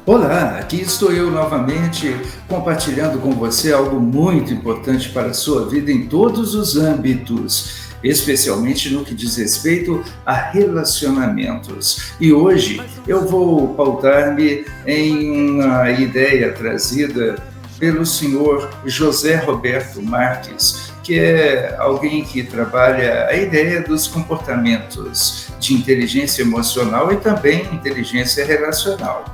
Olá, aqui estou eu novamente compartilhando com você algo muito importante para a sua vida em todos os âmbitos, especialmente no que diz respeito a relacionamentos. E hoje eu vou pautar-me em uma ideia trazida pelo senhor José Roberto Marques, que é alguém que trabalha a ideia dos comportamentos de inteligência emocional e também inteligência relacional.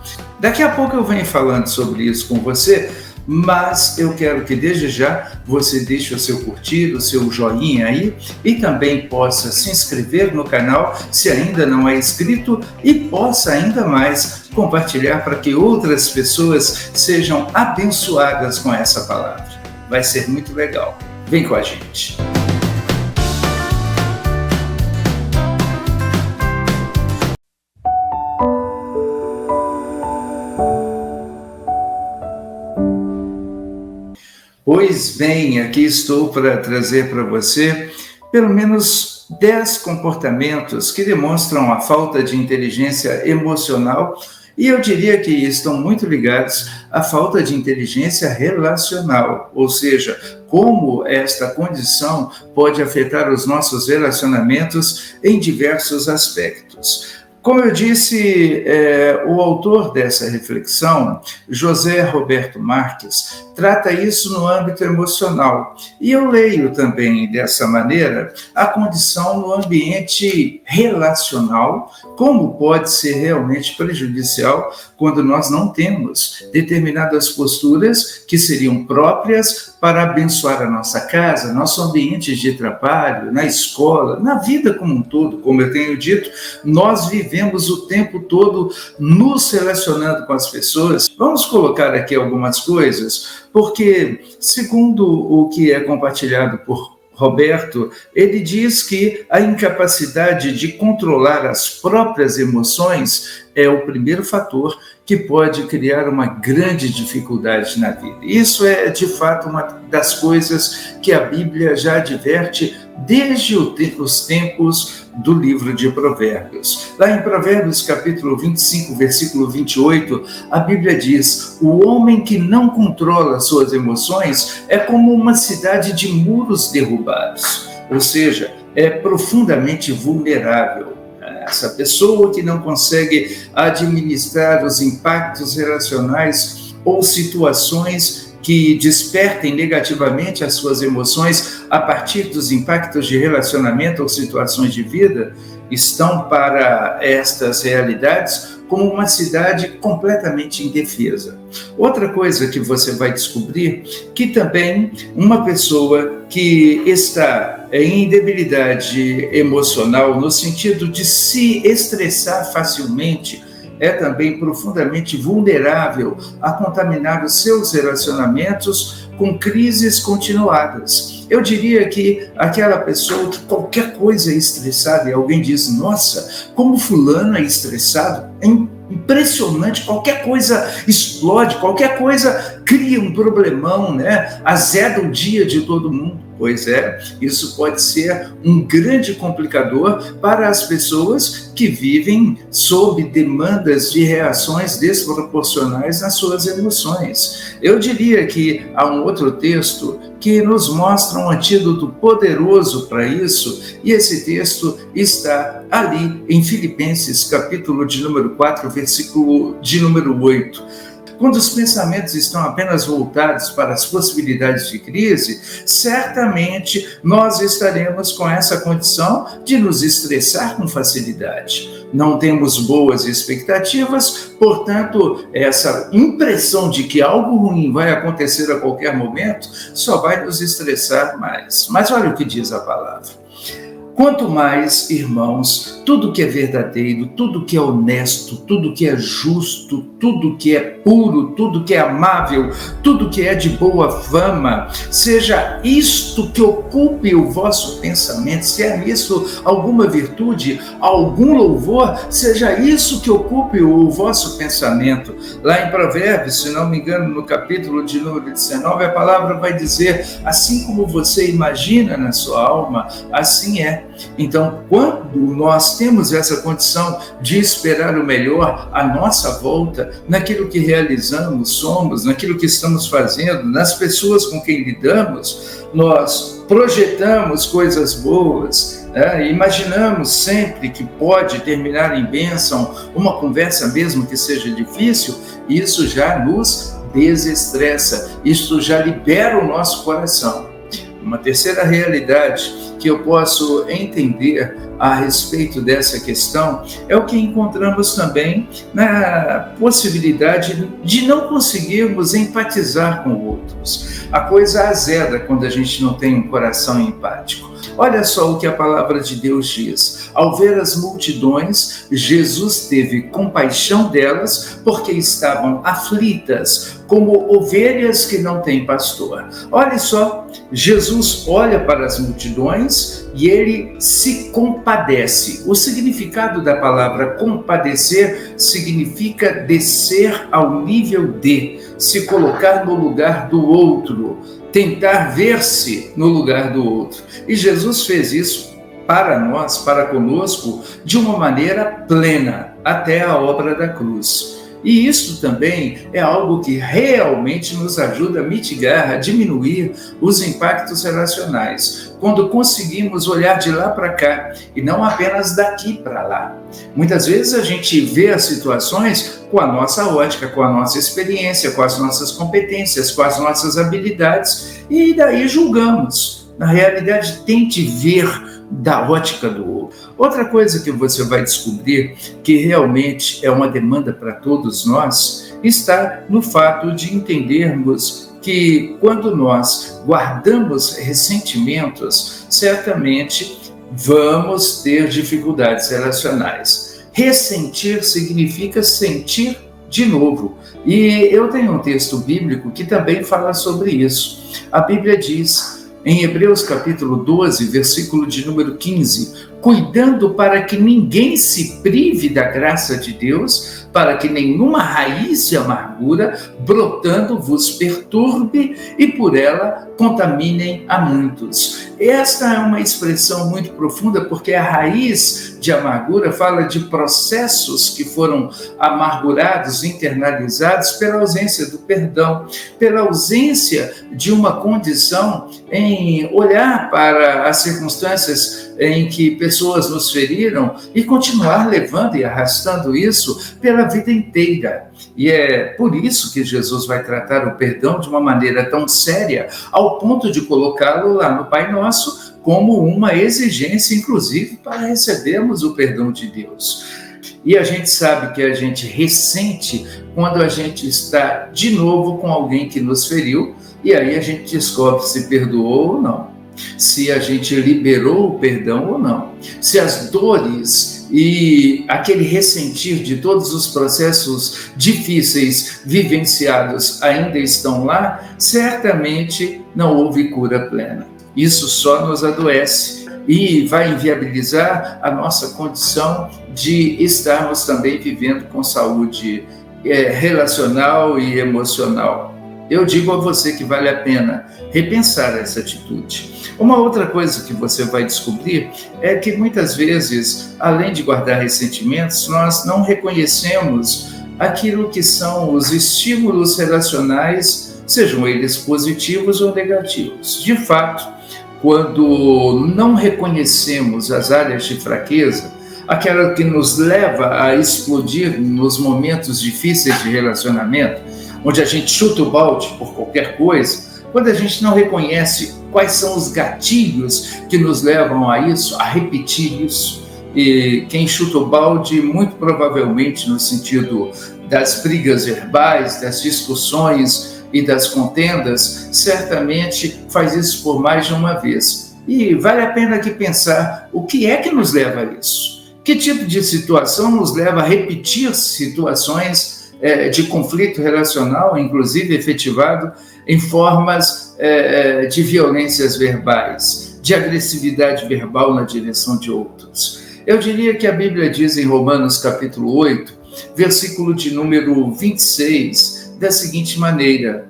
Daqui a pouco eu venho falando sobre isso com você, mas eu quero que desde já você deixe o seu curtir, o seu joinha aí e também possa se inscrever no canal se ainda não é inscrito e possa ainda mais compartilhar para que outras pessoas sejam abençoadas com essa palavra. Vai ser muito legal. Vem com a gente. Pois bem, aqui estou para trazer para você pelo menos 10 comportamentos que demonstram a falta de inteligência emocional e eu diria que estão muito ligados à falta de inteligência relacional, ou seja, como esta condição pode afetar os nossos relacionamentos em diversos aspectos. Como eu disse, o autor dessa reflexão, José Roberto Marques, trata isso no âmbito emocional. E eu leio também dessa maneira a condição no ambiente relacional, como pode ser realmente prejudicial quando nós não temos determinadas posturas que seriam próprias para abençoar a nossa casa, nosso ambiente de trabalho, na escola, na vida como um todo. Como eu tenho dito, nós vivemos o tempo todo nos relacionando com as pessoas. Vamos colocar aqui algumas coisas, porque, segundo o que é compartilhado por Roberto, ele diz que a incapacidade de controlar as próprias emoções é o primeiro fator que pode criar uma grande dificuldade na vida. Isso é, de fato, uma das coisas que a Bíblia já adverte desde os tempos do livro de Provérbios. Lá em Provérbios, capítulo 25, versículo 28, a Bíblia diz: o homem que não controla suas emoções é como uma cidade de muros derrubados, ou seja, é profundamente vulnerável. Essa pessoa que não consegue administrar os impactos relacionais ou situações que despertem negativamente as suas emoções a partir dos impactos de relacionamento ou situações de vida, estão para estas realidades como uma cidade completamente indefesa. Outra coisa que você vai descobrir, que também uma pessoa que está em debilidade emocional, no sentido de se estressar facilmente, é também profundamente vulnerável a contaminar os seus relacionamentos com crises continuadas. Eu diria que aquela pessoa que qualquer coisa é estressada e alguém diz: nossa, como fulano é estressado, é impressionante, qualquer coisa explode, qualquer coisa cria um problemão, né? Azeda o dia de todo mundo. Pois é, isso pode ser um grande complicador para as pessoas que vivem sob demandas de reações desproporcionais nas suas emoções. Eu diria que há um outro texto que nos mostra um antídoto poderoso para isso, e esse texto está ali em Filipenses, capítulo de número 4, versículo de número 8. Quando os pensamentos estão apenas voltados para as possibilidades de crise, certamente nós estaremos com essa condição de nos estressar com facilidade. Não temos boas expectativas, portanto, essa impressão de que algo ruim vai acontecer a qualquer momento só vai nos estressar mais. Mas olha o que diz a palavra. Quanto mais, irmãos, tudo que é verdadeiro, tudo que é honesto, tudo que é justo, tudo que é puro, tudo que é amável, tudo que é de boa fama, seja isto que ocupe o vosso pensamento, se é nisso alguma virtude, algum louvor, seja isso que ocupe o vosso pensamento. Lá em Provérbios, se não me engano, no capítulo de número 19, a palavra vai dizer: assim como você imagina na sua alma, assim é. Então, quando nós temos essa condição de esperar o melhor à nossa volta, naquilo que realizamos, somos, naquilo que estamos fazendo, nas pessoas com quem lidamos, nós projetamos coisas boas, imaginamos sempre que pode terminar em bênção uma conversa mesmo que seja difícil, isso já nos desestressa, isso já libera o nosso coração. Uma terceira realidade que eu posso entender a respeito dessa questão é o que encontramos também na possibilidade de não conseguirmos empatizar com outros. A coisa azeda quando a gente não tem um coração empático. Olha só o que a palavra de Deus diz. Ao ver as multidões, Jesus teve compaixão delas porque estavam aflitas, como ovelhas que não têm pastor. Olha só, Jesus olha para as multidões e ele se compadece. O significado da palavra compadecer significa descer ao nível de, se colocar no lugar do outro, tentar ver-se no lugar do outro. E Jesus fez isso para nós, para conosco, de uma maneira plena, até a obra da cruz. E isso também é algo que realmente nos ajuda a mitigar, a diminuir os impactos relacionais, quando conseguimos olhar de lá para cá e não apenas daqui para lá. Muitas vezes a gente vê as situações com a nossa ótica, com a nossa experiência, com as nossas competências, com as nossas habilidades e daí julgamos. Na realidade, tente ver da ótica do outro. Outra coisa que você vai descobrir, que realmente é uma demanda para todos nós, está no fato de entendermos que quando nós guardamos ressentimentos, certamente vamos ter dificuldades relacionais. Ressentir significa sentir de novo. E eu tenho um texto bíblico que também fala sobre isso. A Bíblia diz, em Hebreus capítulo 12, versículo de número 15, cuidando para que ninguém se prive da graça de Deus, para que nenhuma raiz de amargura brotando vos perturbe e por ela contaminem a muitos. Esta é uma expressão muito profunda porque a raiz de amargura fala de processos que foram amargurados, internalizados pela ausência do perdão, pela ausência de uma condição em olhar para as circunstâncias em que pessoas nos feriram e continuar levando e arrastando isso pela vida inteira. E é por isso que Jesus vai tratar o perdão de uma maneira tão séria, ao ponto de colocá-lo lá no Pai Nosso como uma exigência, inclusive, para recebermos o perdão de Deus. E a gente sabe que a gente ressente quando a gente está de novo com alguém que nos feriu, e aí a gente descobre se perdoou ou não, se a gente liberou o perdão ou não, se as dores e aquele ressentir de todos os processos difíceis vivenciados ainda estão lá, certamente não houve cura plena. Isso só nos adoece e vai inviabilizar a nossa condição de estarmos também vivendo com saúde relacional e emocional. Eu digo a você que vale a pena repensar essa atitude. Uma outra coisa que você vai descobrir é que muitas vezes, além de guardar ressentimentos, nós não reconhecemos aquilo que são os estímulos relacionais, sejam eles positivos ou negativos. De fato, quando não reconhecemos as áreas de fraqueza, aquela que nos leva a explodir nos momentos difíceis de relacionamento, onde a gente chuta o balde por qualquer coisa, quando a gente não reconhece quais são os gatilhos que nos levam a isso, a repetir isso, e quem chuta o balde, muito provavelmente no sentido das brigas verbais, das discussões e das contendas, certamente faz isso por mais de uma vez. E vale a pena aqui pensar o que é que nos leva a isso. Que tipo de situação nos leva a repetir situações de conflito relacional, inclusive efetivado em formas de violências verbais, de agressividade verbal na direção de outros. Eu diria que a Bíblia diz em Romanos capítulo 8, versículo de número 26, da seguinte maneira: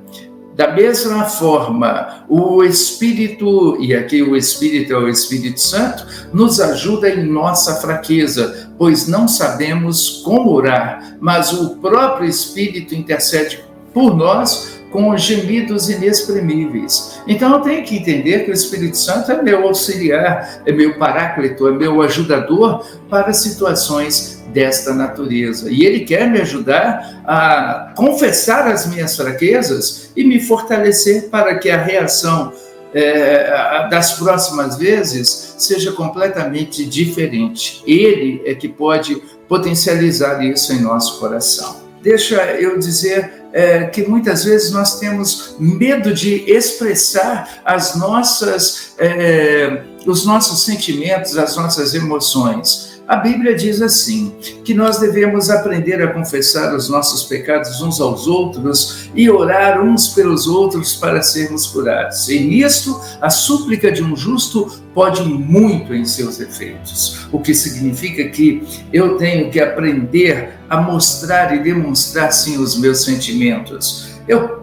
Da mesma forma, o Espírito, e aqui o Espírito é o Espírito Santo, nos ajuda em nossa fraqueza, pois não sabemos como orar, mas o próprio Espírito intercede por nós com gemidos inexprimíveis. Então eu tenho que entender que o Espírito Santo é meu auxiliar, é meu paráclito, é meu ajudador para situações desta natureza. E ele quer me ajudar a confessar as minhas fraquezas e me fortalecer para que a reação das próximas vezes seja completamente diferente. Ele é que pode potencializar isso em nosso coração. Deixa eu dizer que muitas vezes nós temos medo de expressar os nossos sentimentos, as nossas emoções. A Bíblia diz assim, que nós devemos aprender a confessar os nossos pecados uns aos outros e orar uns pelos outros para sermos curados. E nisto, a súplica de um justo pode muito em seus efeitos. O que significa que eu tenho que aprender a mostrar e demonstrar, sim, os meus sentimentos.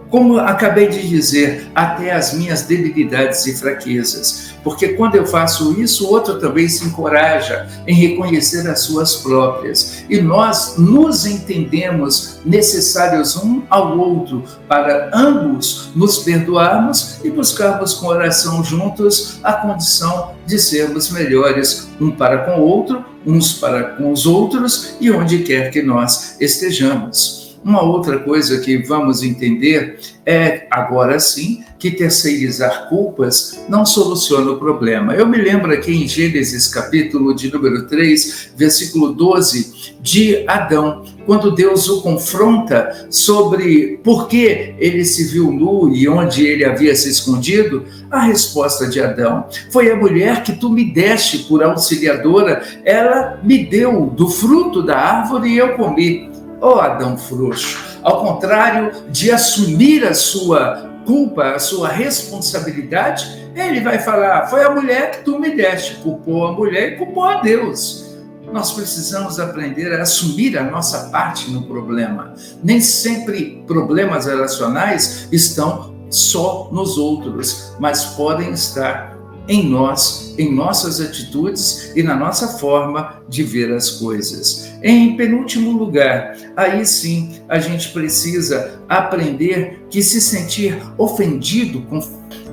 Como acabei de dizer, até as minhas debilidades e fraquezas. Porque quando eu faço isso, o outro também se encoraja em reconhecer as suas próprias. E nós nos entendemos necessários um ao outro para ambos nos perdoarmos e buscarmos com oração juntos a condição de sermos melhores um para com o outro, uns para com os outros e onde quer que nós estejamos. Uma outra coisa que vamos entender é, agora sim, que terceirizar culpas não soluciona o problema. Eu me lembro aqui em Gênesis, capítulo de número 3, versículo 12, de Adão, quando Deus o confronta sobre por que ele se viu nu e onde ele havia se escondido. A resposta de Adão foi: a mulher que tu me deste por auxiliadora, ela me deu do fruto da árvore e eu comi. Adão frouxo, ao contrário de assumir a sua culpa, a sua responsabilidade, ele vai falar: foi a mulher que tu me deste. Culpou a mulher e culpou a Deus. Nós precisamos aprender a assumir a nossa parte no problema. Nem sempre problemas relacionais estão só nos outros, mas podem estar em nós, em nossas atitudes e na nossa forma de ver as coisas. Em penúltimo lugar, aí sim a gente precisa aprender que se sentir ofendido com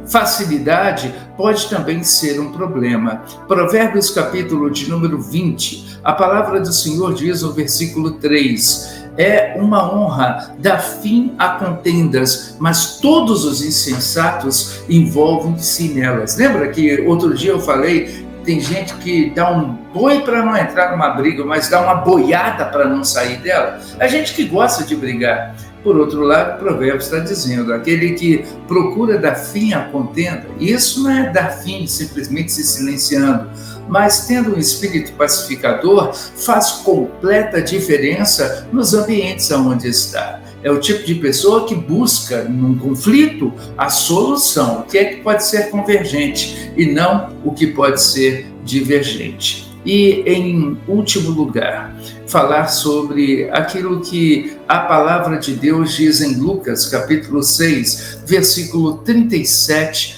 facilidade pode também ser um problema. Provérbios capítulo de número 20, a palavra do Senhor diz no versículo 3: é uma honra dar fim a contendas, mas todos os insensatos envolvem-se nelas. Lembra que outro dia eu falei, tem gente que dá um boi para não entrar numa briga, mas dá uma boiada para não sair dela? A gente que gosta de brigar. Por outro lado, o provérbio está dizendo, aquele que procura dar fim à contenda, isso não é dar fim simplesmente se silenciando, mas tendo um espírito pacificador, faz completa diferença nos ambientes onde está. É o tipo de pessoa que busca, num conflito, a solução, o que é que pode ser convergente e não o que pode ser divergente. E, em último lugar, falar sobre aquilo que a palavra de Deus diz em Lucas, capítulo 6, versículo 27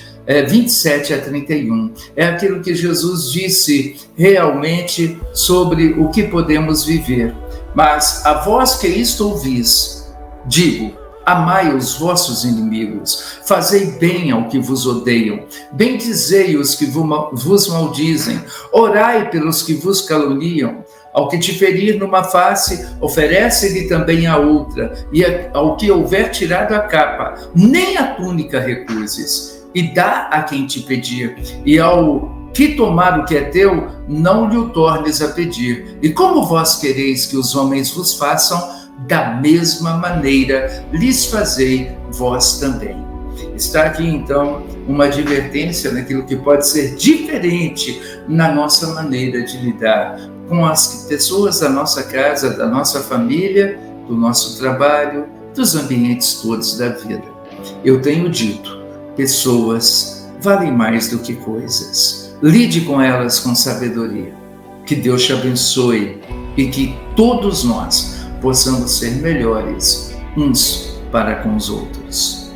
a 31. É aquilo que Jesus disse realmente sobre o que podemos viver. Mas a vós que isto ouvis, digo: amai os vossos inimigos, fazei bem ao que vos odeiam, bendizei os que vos maldizem, orai pelos que vos caluniam. Ao que te ferir numa face, oferece-lhe também a outra, e ao que houver tirado a capa, nem a túnica recuses, e dá a quem te pedir, e ao que tomar o que é teu, não lhe o tornes a pedir. E como vós quereis que os homens vos façam, da mesma maneira lhes fazei vós também. Está aqui, então, uma advertência naquilo que pode ser diferente na nossa maneira de lidar com as pessoas da nossa casa, da nossa família, do nosso trabalho, dos ambientes todos da vida. Eu tenho dito, pessoas valem mais do que coisas. Lide com elas com sabedoria. Que Deus te abençoe e que todos nós possamos ser melhores uns para com os outros.